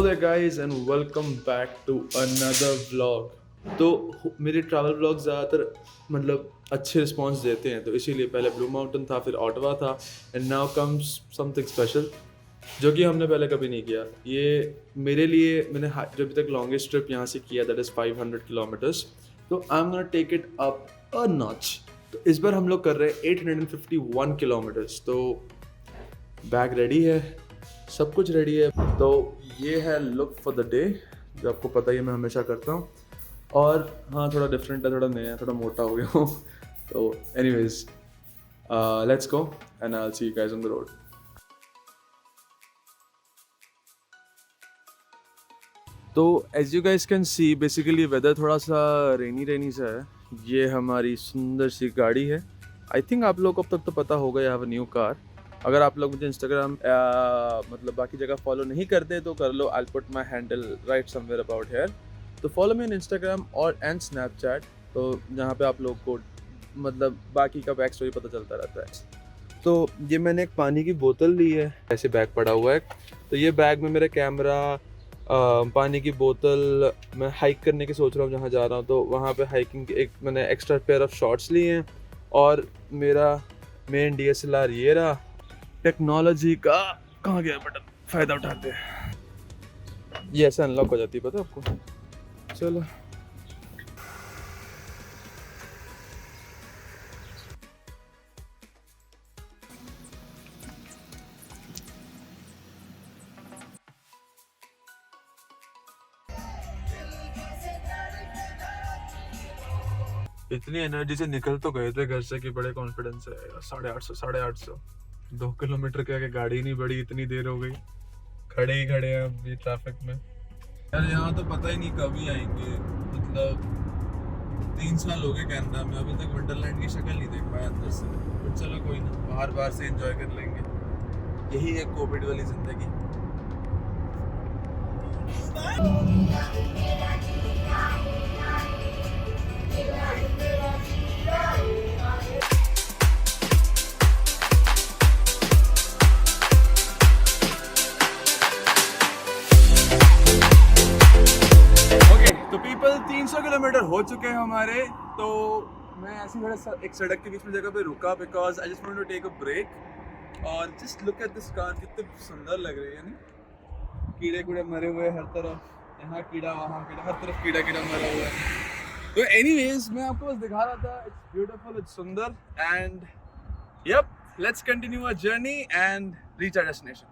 there guys and welcome back to another vlog। तो मेरे travel vlog ज़्यादातर मतलब अच्छे रिस्पांस देते हैं, तो इसीलिए पहले ब्लू माउंटेन था, फिर ऑटवा था, and now comes something special जो कि हमने पहले कभी नहीं किया। ये मेरे लिए मैंने जो अभी तक लॉन्गेस्ट ट्रिप यहाँ से किया, दैट इज़ 500 किलोमीटर्स। तो I am gonna take it up a notch. तो इस बार हम लोग कर रहे हैं 851 किलोमीटर्स। तो बैग रेडी है, सब कुछ रेडी है। तो ये है लुक फॉर द डे, जो आपको पता ही है मैं हमेशा करता हूँ। और हाँ, थोड़ा डिफरेंट है, थोड़ा नया है, थोड़ा मोटा हो गया हूँ। तो anyways let's go and I will see you guys on the road. तो as you guys can see basically weather थोड़ा सा रेनी सा है। ये हमारी सुंदर सी गाड़ी है। आई थिंक आप लोगों को अब तक तो पता होगा, I have a new car. अगर आप लोग मुझे इंस्टाग्राम मतलब बाकी जगह फॉलो नहीं करते तो कर लो। I will put my handle right somewhere about here. तो फॉलो मी ऑन इंस्टाग्राम और एंड स्नैपचैट, तो जहाँ पे आप लोग को मतलब बाकी का बैक स्टोरी पता चलता रहता है। तो ये मैंने एक पानी की बोतल ली है, ऐसे बैग पड़ा हुआ है। तो ये बैग में मेरा कैमरा, पानी की बोतल, मैं हाइक करने की सोच रहा हूँ जहाँ जा रहा हूँ, तो वहाँ पे हाइकिंग के एक मैंने एक्स्ट्रा पेयर ऑफ शॉर्ट्स लिए हैं। और मेरा मेन DSLR ये रहा। टेक्नोलॉजी का कहाँ गया बटन, फ़ायदा उठाते हैं। ये ऐसे अनलॉक हो जाती है, पता है आपको। चलो इतनी एनर्जी से निकल तो गए थे घर से कि बड़े कॉन्फिडेंस है। 850 2 किलोमीटर के आगे गाड़ी नहीं बढ़ी, इतनी देर हो गई। खड़े ही खड़े हैं अभी ट्रैफिक में। यार यहाँ तो पता ही नहीं कब ही आएंगे। मतलब 3 साल हो गए कनाडा में, अभी तक वंडरलैंड की शक्ल नहीं देख पाया अंदर से। बट चलो कोई ना, बाहर से एंजॉय कर लेंगे। यही है कोविड वाली जिंदगी। तो पीपल 300 किलोमीटर हो चुके हैं हमारे। तो मैं ऐसे थोड़ा एक सड़क के बीच में जगह पे रुका, because I just want to take a break. और just look at this car, कितने सुंदर लग रही है ना। कीड़े कूड़े मरे हुए हर तरफ, यहाँ कीड़ा वहाँ कीड़ा, हर तरफ कीड़ा मरा हुआ है। तो एनीवेज मैं आपको बस दिखा रहा था, इट्स ब्यूटीफुल, इट्स सुंदर। And yup, let's continue our journey and reach our destination.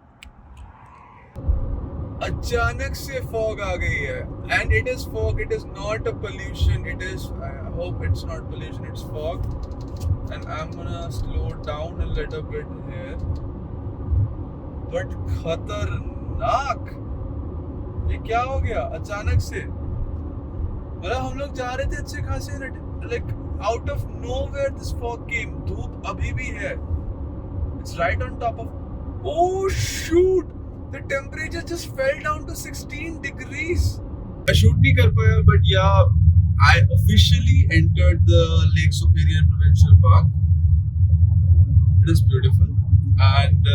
अचानक से फॉग आ गई है, and it is fog, it is not a pollution, it is, I hope it's not pollution, it's fog. And I am gonna slow down a little bit here, but खतरनाक। ये क्या हो गया अचानक से? मतलब हम लोग जा रहे थे अच्छे खासे, like out of nowhere this fog came. धूप अभी भी है, it's right on top of, oh shoot, the temperature just fell down to 16 degrees. I shoot नहीं कर पाया, but yeah, I officially entered the Lake Superior Provincial Park. It is beautiful. And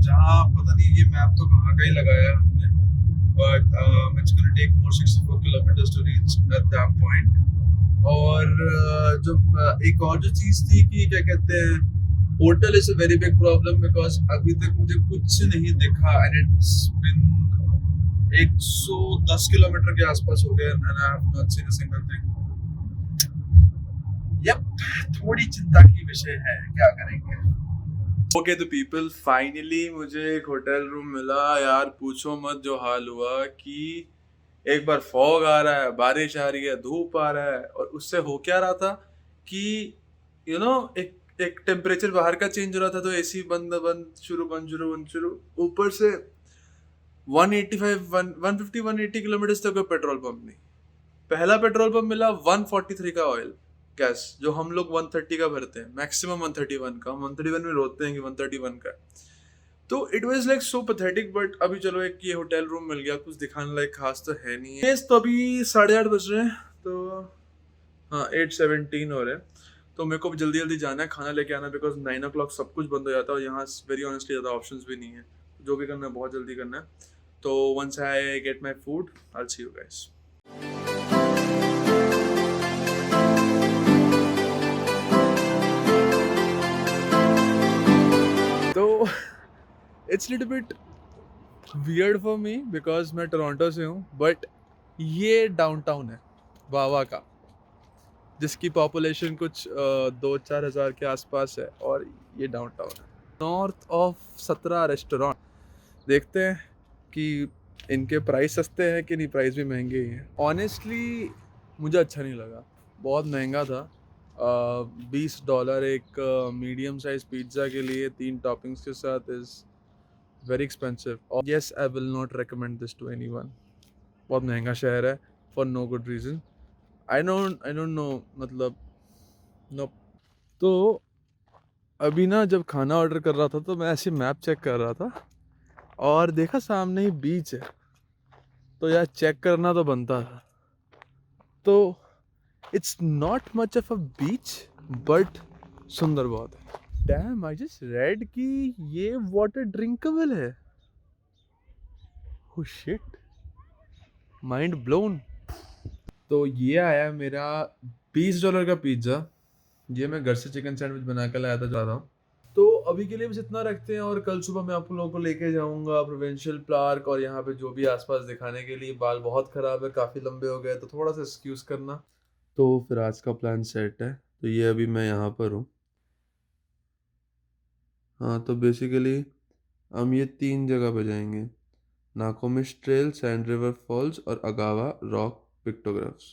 जहाँ पता नहीं, ये मैप तो कहाँ का ही लगाया है हमने, but it's gonna take more 64 kilometers to reach at that point. और जो एक और जो चीज़ थी कि क्या कहते हैं, hotel is a very big problem, because अभी तक मुझे कुछ नहीं दिखा। एंड इट्स बिन 110 किलोमीटर के आसपास हो गए and I have not seen a single thing. Yup, थोड़ी चिंता की विषय है, क्या करेंगे। ओके तो पीपल, फाइनली मुझे एक होटल रूम मिला। यार पूछो मत जो हाल हुआ कि एक बार फॉग आ रहा है, बारिश आ रही है, धूप आ रहा है, और उससे हो क्या रहा था कि यू नो एक टेम्परेचर बाहर का चेंज हो रहा था, तो एसी बंद शुरू। ऊपर से 150 किलोमीटर तक कोई पेट्रोल पंप नहीं। पहला पेट्रोल पंप मिला 143 का ऑयल गैस, जो हम लोग 130 का भरते हैं, मैक्सिमम 131 का। हम 131 में रोते हैं कि 131 का। तो it was like so pathetic. But अभी चलो एक ये होटल रूम मिल गया, कुछ दिखाने लायक खास तो है नहीं है। तो अभी 8:30 बज रहे हैं, तो हाँ 8:17 हो रहे हैं। तो मेरे को जल्दी जाना है, खाना लेके आना, बिकॉज 9 o'clock सब कुछ बंद हो जाता है और यहाँ वेरी ऑनेस्टली ज़्यादा ऑप्शंस भी नहीं है। जो भी करना है बहुत जल्दी करना है। तो once I get my food, I'll see you guys. तो it's little bit weird for me because मैं टोरंटो से हूँ, but ये डाउनटाउन है वावा का, जिसकी पॉपुलेशन कुछ 2-4 हज़ार के आसपास है, और ये डाउनटाउन है। नॉर्थ ऑफ 17 रेस्टोरेंट, देखते हैं कि इनके प्राइस सस्ते हैं कि नहीं, प्राइस भी महंगे ही हैं। ऑनेस्टली मुझे अच्छा नहीं लगा, बहुत महंगा था। $20 एक मीडियम साइज पिज़्ज़ा के लिए 3 टॉपिंग्स के साथ इज़ वेरी एक्सपेंसिव। और yes, I will not recommend this to anyone. बहुत महंगा शहर है for no good reason. I don't know, मतलब नो। तो अभी ना जब खाना ऑर्डर कर रहा था तो मैं ऐसे मैप चेक कर रहा था और देखा सामने ही बीच है, तो यार चेक करना तो बनता था। तो it's not much of a beach, but सुंदर बहुत है। डैम, आई जस्ट रेड कि ये वाटर ड्रिंकेबल है। Oh shit, mind blown. तो ये आया मेरा $20 का पिज्ज़ा। ये मैं घर से चिकन सैंडविच बना कर लाया था, जा रहा हूँ। तो अभी के लिए बस इतना रखते हैं, और कल सुबह मैं आप लोगों को लेके जाऊंगा प्रोविंशियल पार्क, और यहाँ पे जो भी आसपास दिखाने के लिए। बाल बहुत ख़राब है, काफ़ी लंबे हो गए, तो थोड़ा सा एक्सक्यूज़ करना। तो फिर आज का प्लान सेट है। तो ये अभी मैं यहाँ पर हूँ। हाँ, तो बेसिकली हम ये 3 जगह पे जाएंगे: नाकोमिश ट्रेल, सैंड रिवर फॉल्स और अगावा रॉक पिक्टोग्राफ्स।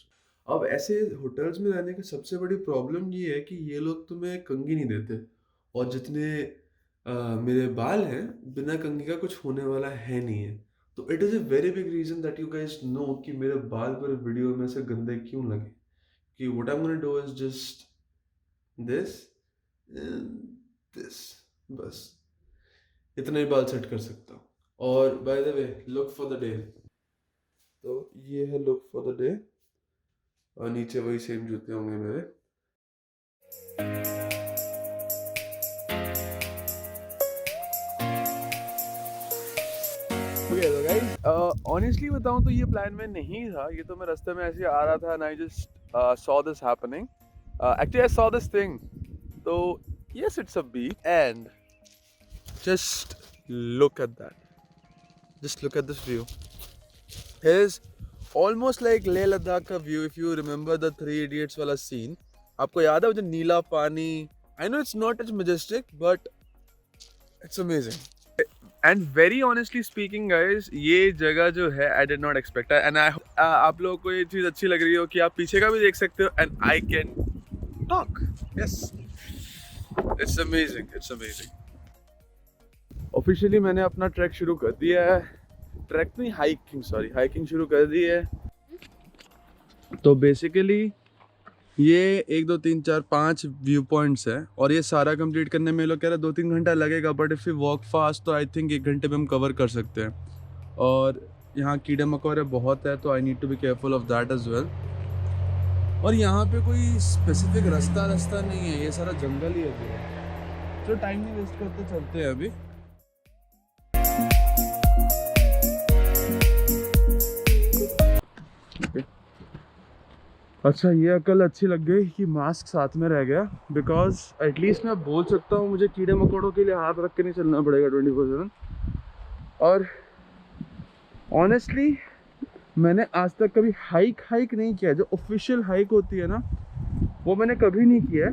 अब ऐसे होटल्स में रहने की सबसे बड़ी प्रॉब्लम ये है कि ये लोग तुम्हें कंघी नहीं देते, और जितने मेरे बाल हैं, बिना कंघी का कुछ होने वाला है नहीं है। तो it is a very big reason that you guys know कि मेरे बाल पूरे वीडियो में से गंदे क्यों लगे। कि what I am gonna do is just this and this, बस इतना ही बाल सेट कर सकता हूँ। और by the way, look for the day, तो ये है लुक फॉर द डे, और नीचे वही सेम जूते होंगे मेरे। तो गाइस, ऑनेस्टली बताऊं तो ये प्लान में नहीं था। ये तो मैं रास्ते में ऐसे आ रहा था, and I just saw this happening. Actually I saw this thing. तो yes, it's a beach, and just look at that, just look at this view. Is almost like Leh Ladakh का view, if you remember the 3 idiots वाला सीन। आपको याद है वो जो नीला पानी? I know it's not as majestic, but it's amazing. And very honestly speaking guys, ये जगह जो है I did not expect, and I आप लोगों को ये चीज़ अच्छी लग रही हो कि आप पीछे का भी देख सकते हो, and I can talk. Yes, it's amazing, it's amazing. Officially मैंने अपना ट्रैक शुरू कर दिया है। ट्रैक नहीं, हाइकिंग शुरू कर दी है। तो बेसिकली ये 1 2 3 4 5 व्यू पॉइंट्स है, और ये सारा कंप्लीट करने में लोग कह रहे हैं 2-3 घंटा लगेगा, but if you walk fast तो आई थिंक 1 घंटे में हम कवर कर सकते हैं। और यहाँ कीड़े मकोड़े बहुत है, तो I need to be careful of that as well. और यहाँ पे कोई स्पेसिफिक रास्ता नहीं है, ये सारा जंगल ही है। तो टाइम नहीं वेस्ट करते, चलते हैं अभी। अच्छा, ये अकल अच्छी लग गई कि मास्क साथ में रह गया, बिकॉज एटलीस्ट मैं बोल सकता हूँ मुझे कीड़े मकोड़ों के लिए हाथ रख के नहीं चलना पड़ेगा 24/7। और ऑनेस्टली मैंने आज तक कभी हाइक नहीं किया, जो ऑफिशियल हाइक होती है ना, वो मैंने कभी नहीं किया है।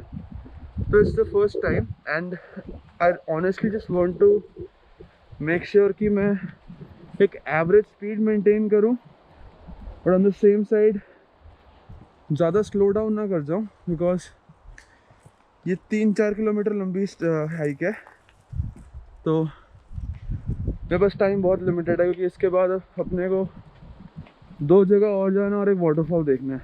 तो it's the first time, and I honestly just want to make sure कि मैं एक एवरेज स्पीड मेंटेन करूँ, और ऑन द सेम साइड ज़्यादा स्लो डाउन ना कर जाऊँ, बिकॉज ये 3-4 किलोमीटर लंबी हाइक है। तो मेरे पास टाइम बहुत लिमिटेड है, क्योंकि इसके बाद अपने को 2 जगह और जाना और एक वाटरफॉल देखना है।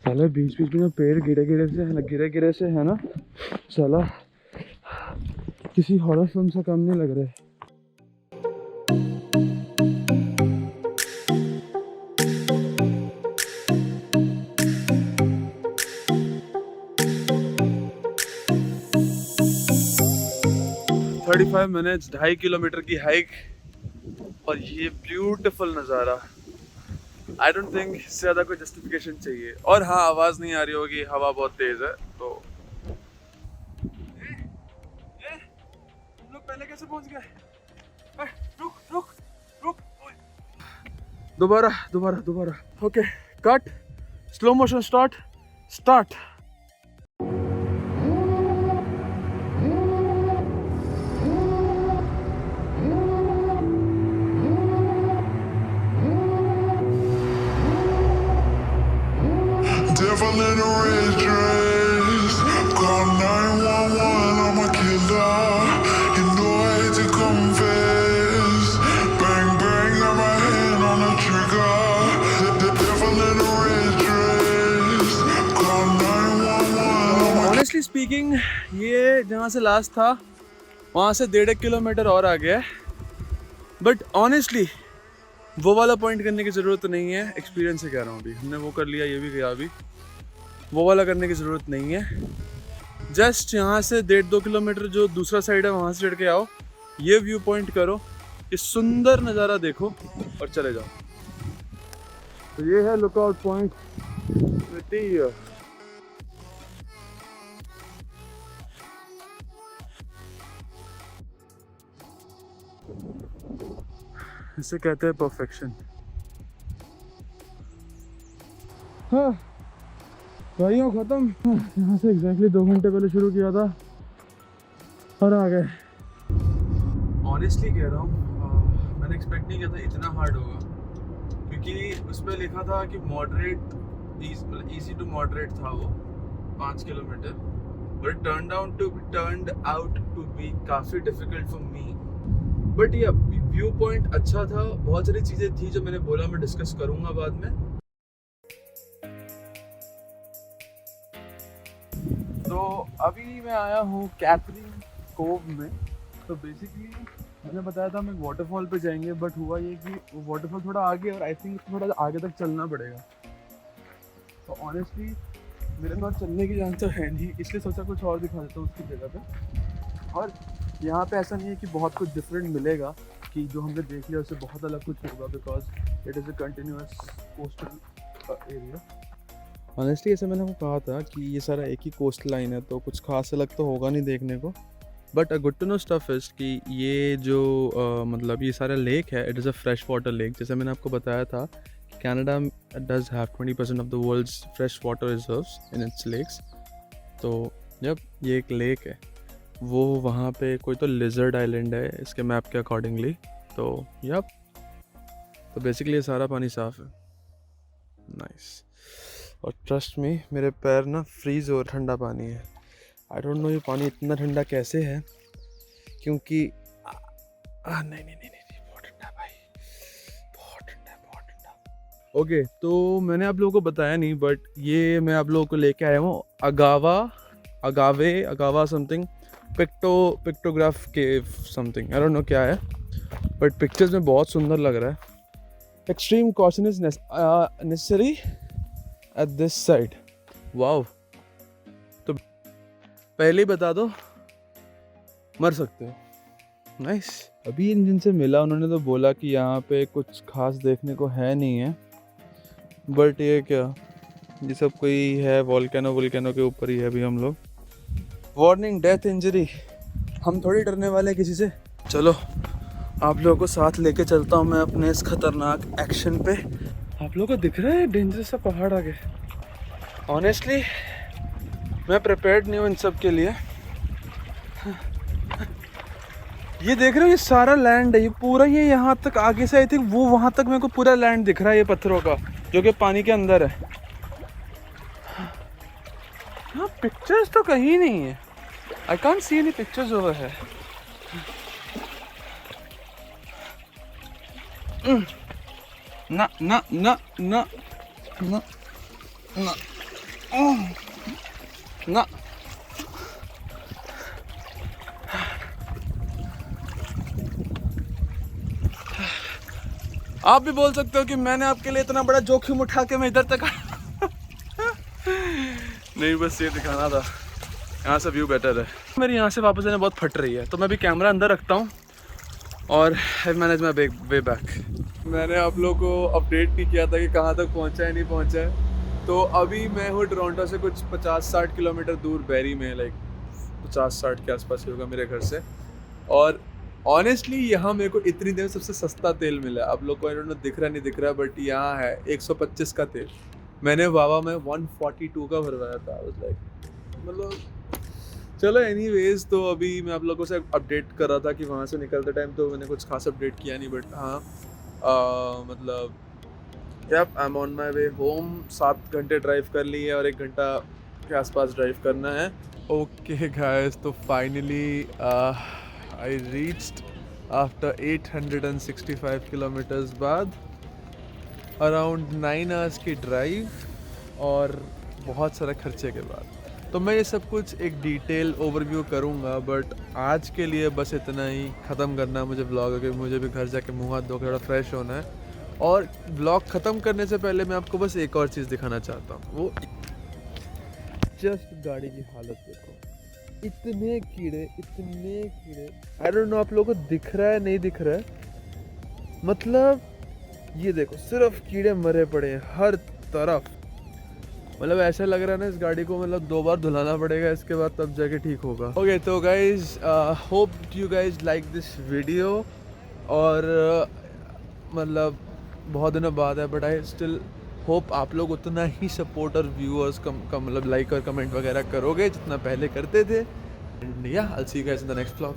साला बीच में पेड़ गिरे से है ना, साला किसी हॉरर फिल्म से कम नहीं लग रहा है। 35 मिनट्स, 2.5 किलोमीटर की हाइक और ये ब्यूटीफुल नज़ारा। आई डोंट थिंक इससे ज़्यादा कोई जस्टिफिकेशन चाहिए। और हाँ, आवाज़ नहीं आ रही होगी, हवा बहुत तेज़ है। तो हम लोग पहले कैसे पहुंच गए? रुक रुक रुक, दोबारा। Okay, cut, slow motion, start. Devil in a red dress, call 911, I'm a killer. You know I hate to confess. Bang bang, got my hand on the trigger. The devil in a red dress, call 911. Honestly speaking, ये जहाँ से last था वहाँ से 1.5 kilometre और आ गया है। But honestly वो वाला पॉइंट करने की ज़रूरत नहीं है। एक्सपीरियंस से कह रहा हूँ, अभी हमने वो कर लिया, ये भी गया, अभी वो वाला करने की ज़रूरत नहीं है। जस्ट यहाँ से 1.5-2 किलोमीटर जो दूसरा साइड है वहाँ से चढ़ के आओ, ये व्यू पॉइंट करो, ये सुंदर नज़ारा देखो और चले जाओ। तो ये है लुकआउट पॉइंट। इसे कहते हैं परफेक्शन। हाँ भाइयों, ख़त्म। यहाँ से एग्जैक्टली 2 घंटे पहले शुरू किया था और आ गए। ऑनेस्टली कह रहा हूँ, मैंने एक्सपेक्ट नहीं किया था इतना हार्ड होगा, क्योंकि उसमें लिखा था कि मॉडरेट, इजी टू मॉडरेट था वो 5 kilometre, but turned out to be काफ़ी डिफिकल्ट फॉर मी। बट ये व्यू पॉइंट अच्छा था, बहुत सारी चीज़ें थी जो मैंने बोला मैं डिस्कस करूँगा बाद में। तो अभी मैं आया हूँ कैथरीन कोव में। तो बेसिकली मैंने बताया था हम एक वाटरफॉल पे जाएंगे, बट हुआ ये कि वो वाटरफॉल थोड़ा आगे और आई थिंक थोड़ा आगे तक चलना पड़ेगा। तो ऑनेस्टली मेरे पास चलने की जान तो है नहीं, इसलिए सोचा कुछ और दिखा देता हूँ उसकी जगह पे। और यहाँ पे ऐसा नहीं है कि बहुत कुछ डिफरेंट मिलेगा, कि जो हमने देख लिया उससे बहुत अलग कुछ होगा, because it is a continuous coastal area. Honestly ऐसे मैंने आपको कहा था कि ये सारा एक ही कोस्ट लाइन है, तो कुछ खास अलग तो होगा नहीं देखने को। But good to know stuff is कि ये जो मतलब ये सारा लेक है, it is a fresh water lake. जैसे मैंने आपको बताया था कि Canada does have 20% of the world's fresh water reserves in its lakes. तो जब ये एक लेक है, वो वहाँ पे कोई तो लिजर्ड आइलैंड है इसके मैप के अकॉर्डिंगली। तो यप, तो बेसिकली ये सारा पानी साफ़ है। नाइस। और ट्रस्ट में मेरे पैर ना फ्रीज़ और ठंडा पानी है। आई डोंट नो ये पानी इतना ठंडा कैसे है, क्योंकि नहीं बहुत ठंडा भाई, बहुत ठंडा। ओके, तो मैंने आप लोगों को बताया नहीं, बट ये मैं आप लोगों को लेके आया हूँ Agawa something pictograph cave something, I don't know क्या है, बट पिक्चर्स में बहुत सुंदर लग रहा है। Extreme caution is necessary at this side. Wow, तो पहले ही बता दो, मर सकते हो। नाइस। अभी इन जिनसे मिला उन्होंने तो बोला कि यहाँ पे कुछ खास देखने को है नहीं है, बट ये क्या, ये सब कोई है वोल्केनो के ऊपर ही है अभी हम लोग। वार्निंग, डेथ, इंजरी, हम थोड़ी डरने वाले हैं किसी से। चलो आप लोगों को साथ लेके चलता हूँ मैं अपने इस खतरनाक एक्शन पे। आप लोगों को दिख रहा है डेंजरस सा पहाड़ आगे। ऑनेस्टली मैं प्रिपेयर्ड नहीं हूँ इन सब के लिए। ये देख रहे हो, ये सारा लैंड है, ये पूरा, ये यहाँ तक आगे से आई थिंक वो वहाँ तक मेरे को पूरा लैंड दिख रहा है, ये पत्थरों का जो कि पानी के अंदर है। हाँ, पिक्चर्स तो कहीं नहीं है। I can't see any pictures over है। ना ना ना ना ना ना ना। आप भी बोल सकते हो कि मैंने आपके लिए इतना बड़ा जोखिम उठा के मैं इधर तक नहीं, बस ये दिखाना था। यहाँ से व्यू बेटर है। मेरी यहाँ से वापस आने बहुत फट रही है, तो मैं भी कैमरा अंदर रखता हूँ और I manage my way back. मैंने आप लोगों को अपडेट नहीं किया था कि कहाँ तक पहुँचा है नहीं पहुँचा है। तो अभी मैं हूँ टोरंटो से कुछ 50-60 किलोमीटर दूर बैरी में, लाइक 50-60 के आसपास ही होगा मेरे घर से। और ऑनेस्टली यहाँ मेरे को इतनी देर में सबसे सस्ता तेल मिला। आप लोग को आई डोंट नो दिख रहा नहीं दिख रहा, बट यहाँ है 125 का तेल। मैंने वावा में 142 का भरवाया था। लाइक मतलब चलो एनीवेज, तो अभी मैं आप लोगों से अपडेट कर रहा था कि वहाँ से निकलते टाइम तो मैंने कुछ खास अपडेट किया नहीं, बट हाँ मतलब yup I am on my way home. 7 घंटे ड्राइव कर लिए और 1 घंटा के आसपास ड्राइव करना है। ओके गाइस, तो finally I reached after 865 kilometres बाद, अराउंड 9 आवर्स की ड्राइव और बहुत सारे खर्चे के बाद। तो मैं ये सब कुछ एक डिटेल ओवरव्यू करूँगा, बट आज के लिए बस इतना ही ख़त्म करना है मुझे व्लॉग, क्योंकि मुझे भी घर जाके मुँह हाथ धो के थोड़ा फ्रेश होना है। और व्लॉग ख़त्म करने से पहले मैं आपको बस एक और चीज़ दिखाना चाहता हूँ। वो जस्ट गाड़ी की हालत देखो, इतने कीड़े आई डोंट नो आप लोगों को दिख रहा है नहीं दिख रहा है, मतलब ये देखो सिर्फ कीड़े मरे पड़े हैं हर तरफ। मतलब ऐसा लग रहा है ना इस गाड़ी को मतलब 2 बार धुलाना पड़ेगा इसके बाद तब जाके ठीक होगा। ओके तो guys hope you guys like this video. और मतलब बहुत दिनों बाद है, बट आई स्टिल होप आप लोग उतना ही सपोर्ट और व्यूअर्स कम मतलब लाइक और कमेंट वगैरह करोगे जितना पहले करते थे। एंड या आई will see you guys in the next vlog.